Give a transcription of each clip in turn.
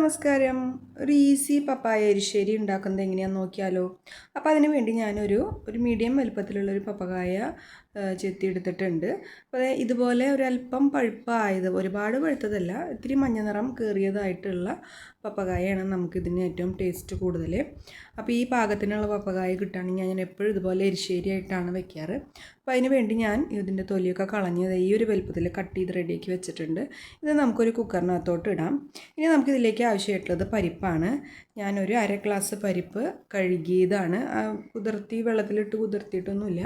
നമസ്കാരം. ഒരു ഈസി പപ്പായ എരിശ്ശേരി ഉണ്ടാക്കുന്നത് എങ്ങനെയാണെന്ന് നോക്കിയാലോ? അപ്പോൾ അതിന് വേണ്ടി ഞാനൊരു മീഡിയം വലുപ്പത്തിലുള്ളൊരു പപ്പായ ചെത്തിയെടുത്തിട്ടുണ്ട്. അപ്പോൾ ഇതുപോലെ ഒരല്പം പഴുപ്പായത്, ഒരുപാട് പഴുത്തതല്ല, ഇത്തിരി മഞ്ഞ നിറം കയറിയതായിട്ടുള്ള പപ്പായയാണ് നമുക്കിതിന് ഏറ്റവും ടേസ്റ്റ് കൂടുതൽ. അപ്പോൾ ഈ പാകത്തിനുള്ള പപ്പായ കിട്ടുകയാണെങ്കിൽ ഞാൻ എപ്പോഴും ഇതുപോലെ എരിശ്ശേരി ആയിട്ടാണ് വെക്കാറ്. അപ്പോൾ അതിന് വേണ്ടി ഞാൻ ഇതിൻ്റെ തൊലിയൊക്കെ കളഞ്ഞത് ഈ ഒരു വലുപ്പത്തിൽ കട്ട് ചെയ്ത് റെഡിയാക്കി വെച്ചിട്ടുണ്ട്. ഇത് നമുക്കൊരു കുക്കറിനകത്തോട്ട് ഇടാം. ഇനി നമുക്കിതിലേക്ക് ആവശ്യമായിട്ടുള്ളത് പരിപ്പാണ്. ഞാനൊരു അര ഗ്ലാസ് പരിപ്പ് കഴുകിയതാണ്. വെള്ളത്തിലിട്ട് കുതിർത്തിയിട്ടൊന്നുമില്ല.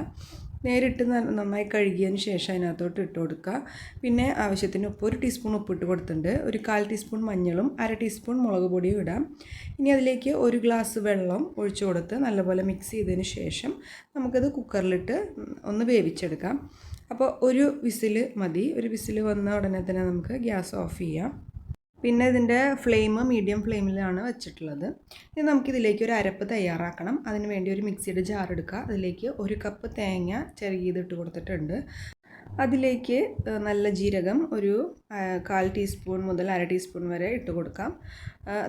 നേരിട്ട് നന്നായി കഴുകിയതിന് ശേഷം അതിനകത്തോട്ട് ഇട്ട് കൊടുക്കുക. പിന്നെ ആവശ്യത്തിന് ഉപ്പ്, 1 ടീസ്പൂൺ ഉപ്പിട്ട് കൊടുത്തിട്ടുണ്ട്. ഒരു 1/4 ടീസ്പൂൺ മഞ്ഞളും 1/2 ടീസ്പൂൺ മുളക് പൊടിയും ഇടാം. ഇനി അതിലേക്ക് 1 ഗ്ലാസ് വെള്ളം ഒഴിച്ചു കൊടുത്ത് നല്ലപോലെ മിക്സ് ചെയ്തതിന് ശേഷം നമുക്കത് കുക്കറിലിട്ട് ഒന്ന് വേവിച്ചെടുക്കാം. അപ്പോൾ ഒരു വിസിൽ മതി. ഒരു വിസിൽ വന്ന ഉടനെ തന്നെ നമുക്ക് ഗ്യാസ് ഓഫ് ചെയ്യാം. പിന്നെ ഇതിൻ്റെ ഫ്ലെയിം മീഡിയം ഫ്ലെയിമിലാണ് വെച്ചിട്ടുള്ളത്. ഇനി നമുക്കിതിലേക്ക് ഒരു അരപ്പ് തയ്യാറാക്കണം. അതിന് വേണ്ടി ഒരു മിക്സിയുടെ ജാർ എടുക്കുക. അതിലേക്ക് 1 കപ്പ് തേങ്ങ ചിരകിയതിട്ട് കൊടുത്തിട്ടുണ്ട്. അതിലേക്ക് നല്ല ജീരകം ഒരു 1/4 ടീസ്പൂൺ മുതൽ 1/2 ടീസ്പൂൺ വരെ ഇട്ട് കൊടുക്കാം.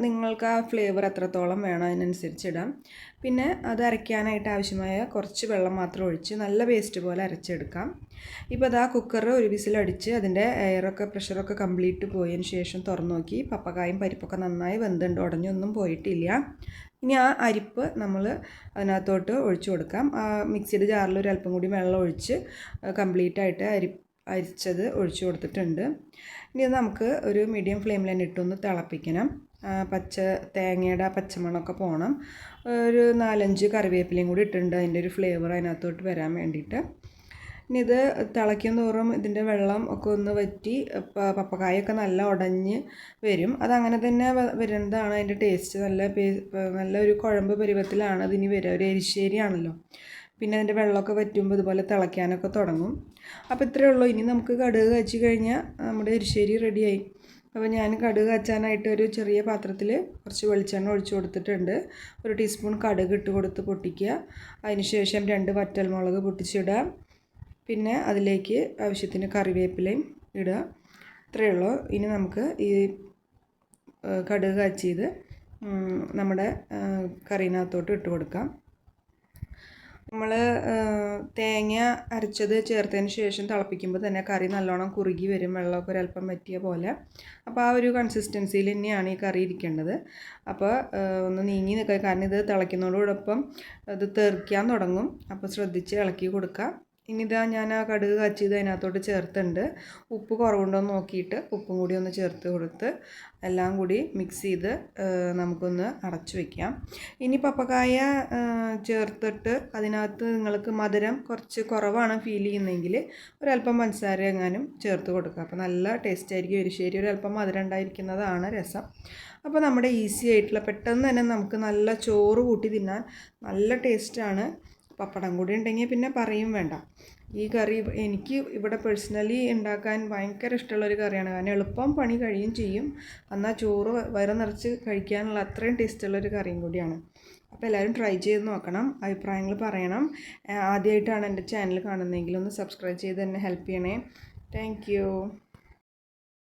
നിങ്ങൾക്ക് ആ ഫ്ലേവർ എത്രത്തോളം വേണം അതിനനുസരിച്ച് ഇടാം. പിന്നെ അത് അരയ്ക്കാനായിട്ട് ആവശ്യമായ കുറച്ച് വെള്ളം മാത്രം ഒഴിച്ച് നല്ല പേസ്റ്റ് പോലെ അരച്ചെടുക്കാം. ഇപ്പോൾ അതാ കുക്കർ ഒരു വിസിലടിച്ച് അതിൻ്റെ പ്രഷറൊക്കെ കംപ്ലീറ്റ് പോയതിന് ശേഷം തുറന്നു നോക്കി. പപ്പായയും പരിപ്പൊക്കെ നന്നായി വെന്തുണ്ട്, ഉടഞ്ഞൊന്നും പോയിട്ടില്ല. ഇനി ആ അരിപ്പ് നമ്മൾ അതിനകത്തോട്ട് ഒഴിച്ചു കൊടുക്കാം. മിക്സിയുടെ ജാറിൽ ഒരു അല്പം കൂടി വെള്ളം ഒഴിച്ച് കംപ്ലീറ്റായിട്ട് അരിച്ചത് ഒഴിച്ചു കൊടുത്തിട്ടുണ്ട്. ഇനി നമുക്ക് ഒരു മീഡിയം ഫ്ലെയിമിൽ തന്നെ ഇട്ടൊന്ന് തിളപ്പിക്കണം. തേങ്ങയുടെ പച്ചമണമൊക്കെ പോകണം. ഒരു 4-5 കറിവേപ്പിലയും കൂടി ഇട്ടിട്ടുണ്ട്, അതിൻ്റെ ഒരു ഫ്ലേവർ അതിനകത്തോട്ട് വരാൻ വേണ്ടിയിട്ട്. ഇനി ഇത് തിളയ്ക്കും തോറും ഇതിൻ്റെ വെള്ളം ഒക്കെ ഒന്ന് വറ്റി പപ്പായയൊക്കെ നല്ല ഉടഞ്ഞ് വരും. അതങ്ങനെ തന്നെ വരുന്നതാണ് അതിൻ്റെ ടേസ്റ്റ്. നല്ലൊരു കുഴമ്പ് പരുവത്തിലാണ് അതിന് വരിക. ഒരു എരിശ്ശേരിയാണല്ലോ. പിന്നെ അതിൻ്റെ വെള്ളമൊക്കെ വറ്റുമ്പോൾ ഇതുപോലെ തിളയ്ക്കാനൊക്കെ തുടങ്ങും. അപ്പോൾ ഇത്രയേ ഉള്ളൂ. ഇനി നമുക്ക് കടുക് കാച്ചി കഴിഞ്ഞാൽ നമ്മുടെ എരിശ്ശേരി റെഡിയായി. അപ്പോൾ ഞാൻ കടുക് കാച്ചാനായിട്ട് ഒരു ചെറിയ പാത്രത്തിൽ കുറച്ച് വെളിച്ചെണ്ണ ഒഴിച്ച് കൊടുത്തിട്ടുണ്ട്. 1 ടീസ്പൂൺ കടുക് ഇട്ട് കൊടുത്ത് പൊട്ടിക്കുക. അതിനുശേഷം 2 വറ്റൽമുളക് പൊട്ടിച്ചിടുക. പിന്നെ അതിലേക്ക് ആവശ്യത്തിന് കറിവേപ്പിലയും ഇടുക. ഇത്രയേ ഉള്ളൂ. ഇനി നമുക്ക് ഈ കടുക് കാച്ചിയത് നമ്മുടെ കറിനകത്തോട്ട് ഇട്ട് കൊടുക്കാം. നമ്മൾ തേങ്ങ അരച്ചത് ചേർത്തതിന് ശേഷം തിളപ്പിക്കുമ്പോൾ തന്നെ കറി നല്ലോണം കുറുകി വരും, വെള്ളമൊക്കെ ഒരല്പം വറ്റിയ പോലെ. അപ്പോൾ ആ ഒരു കൺസിസ്റ്റൻസിയിൽ തന്നെയാണ് ഈ കറി ഇരിക്കേണ്ടത്. അപ്പോൾ ഒന്ന് നീങ്ങി നിൽക്കുക, കാരണം ഇത് തിളയ്ക്കുന്നതോടൊപ്പം ഇത് തെറിക്കാൻ തുടങ്ങും. അപ്പോൾ ശ്രദ്ധിച്ച് ഇളക്കി കൊടുക്കുക. ഇനിയിതാ ഞാൻ ആ കടുക് കാച്ചിയത് അതിനകത്തോട്ട് ചേർത്തുണ്ട്. ഉപ്പ് കുറവുണ്ടോ എന്ന് നോക്കിയിട്ട് ഉപ്പും കൂടി ഒന്ന് ചേർത്ത് കൊടുത്ത് എല്ലാം കൂടി മിക്സ് ചെയ്ത് നമുക്കൊന്ന് അടച്ചു വയ്ക്കാം. ഇനി പപ്പായ ചേർത്തിട്ട് അതിനകത്ത് നിങ്ങൾക്ക് മധുരം കുറച്ച് കുറവാണ് ഫീൽ ചെയ്യുന്നതെങ്കിൽ ഒരല്പം പഞ്ചസാര എങ്ങാനും ചേർത്ത് കൊടുക്കുക. അപ്പോൾ നല്ല ടേസ്റ്റ് ആയിരിക്കും. എരിശ്ശേരി ഒരല്പം മധുരം ഉണ്ടായിരിക്കുന്നതാണ് രസം. അപ്പോൾ നമ്മുടെ ഈസി ആയിട്ടുള്ള, പെട്ടെന്ന് തന്നെ നമുക്ക് നല്ല ചോറ് കൂട്ടി തിന്നാൻ നല്ല ടേസ്റ്റാണ്. പപ്പടം കൂടി ഉണ്ടെങ്കിൽ പിന്നെ പറയും വേണ്ട. ഈ കറി എനിക്ക് ഇവിടെ പേഴ്സണലി ഉണ്ടാക്കാൻ ഭയങ്കര ഇഷ്ടമുള്ളൊരു കറിയാണ്. കാരണം എളുപ്പം പണി കഴിയും ചെയ്യും, എന്നാൽ ചോറ് വയറ് നിറച്ച് കഴിക്കാനുള്ള അത്രയും ടേസ്റ്റുള്ളൊരു കറിയും കൂടിയാണ്. അപ്പോൾ എല്ലാവരും ട്രൈ ചെയ്ത് നോക്കണം, അഭിപ്രായങ്ങൾ പറയണം. ആദ്യമായിട്ടാണ് എൻ്റെ ചാനൽ കാണുന്നതെങ്കിൽ ഒന്ന് സബ്സ്ക്രൈബ് ചെയ്ത് എന്നെ ഹെൽപ്പ് ചെയ്യണേ. താങ്ക്